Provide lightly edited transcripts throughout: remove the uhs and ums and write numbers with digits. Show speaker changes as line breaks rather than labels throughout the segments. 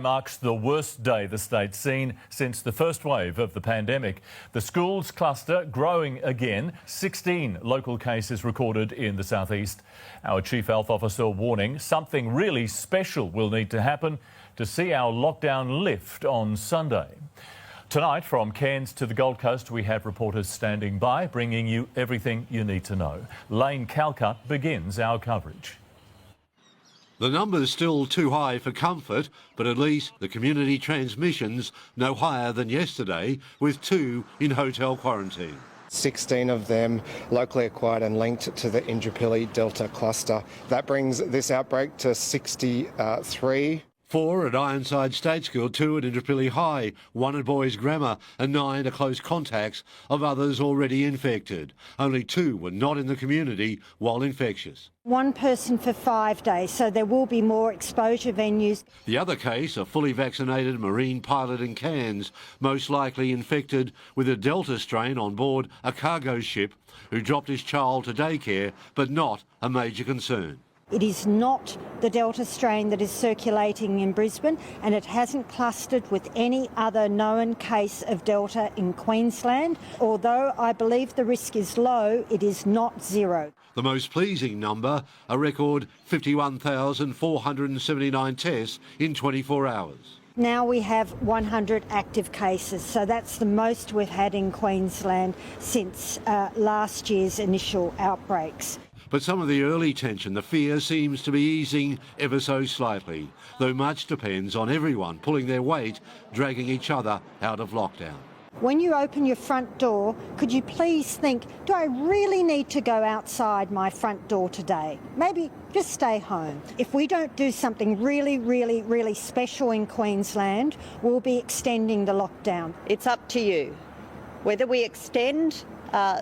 Marks the worst day the state's seen since the first wave of the pandemic. The schools cluster growing again, 16 local cases recorded in the southeast. Our Chief Health Officer warning something really special will need to happen to see our lockdown lift on Sunday. Tonight, from Cairns to the Gold Coast, we have reporters standing by, bringing you everything you need to know. Lane Calcutt begins our coverage.
The number's still too high for comfort, but at least the community transmission's no higher than yesterday, with 2 in hotel quarantine.
16 of them locally acquired and linked to the Indooroopilly Delta cluster. That brings this outbreak to 63.
4 at Ironside State School, 2 at Indooroopilly High, 1 at Boys Grammar and 9 are close contacts of others already infected. Only 2 were not in the community while infectious.
1 person for 5 days, so there will be more exposure venues.
The other case, a fully vaccinated marine pilot in Cairns, most likely infected with a Delta strain on board a cargo ship, who dropped his child to daycare, but not a major concern.
It is not the Delta strain that is circulating in Brisbane, and it hasn't clustered with any other known case of Delta in Queensland. Although I believe the risk is low, it is not zero.
The most pleasing number, a record 51,479 tests in 24 hours.
Now we have 100 active cases, so that's the most we've had in Queensland since last year's initial outbreaks.
But some of the early tension, the fear, seems to be easing ever so slightly, though much depends on everyone pulling their weight, dragging each other out of lockdown.
When you open your front door, could you please think, do I really need to go outside my front door today? Maybe just stay home. If we don't do something really special in Queensland, we'll be extending the lockdown.
It's up to you. Whether we extend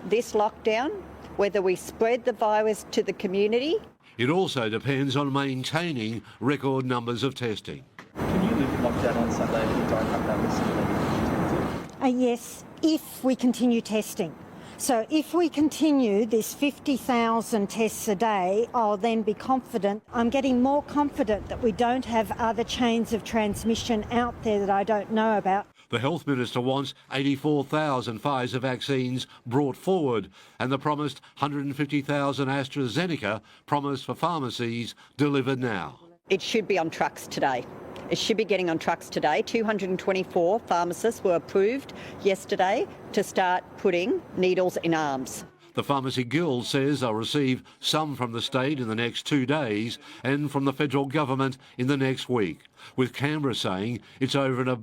this lockdown, whether we spread the virus to the community.
It also depends on maintaining record numbers of testing.
Can you live lockdown on Sunday if you don't have that risk?
Yes, if we continue testing. So if we continue this 50,000 tests a day, I'll then be confident. I'm getting more confident that we don't have other chains of transmission out there that I don't know about.
The Health Minister wants 84,000 Pfizer vaccines brought forward and the promised 150,000 AstraZeneca promised for pharmacies delivered now.
It should be on trucks today. It should be getting on trucks today. 224 pharmacists were approved yesterday to start putting needles in arms.
The Pharmacy Guild says they'll receive some from the state in the next 2 days and from the federal government in the next week, with Canberra saying it's over and above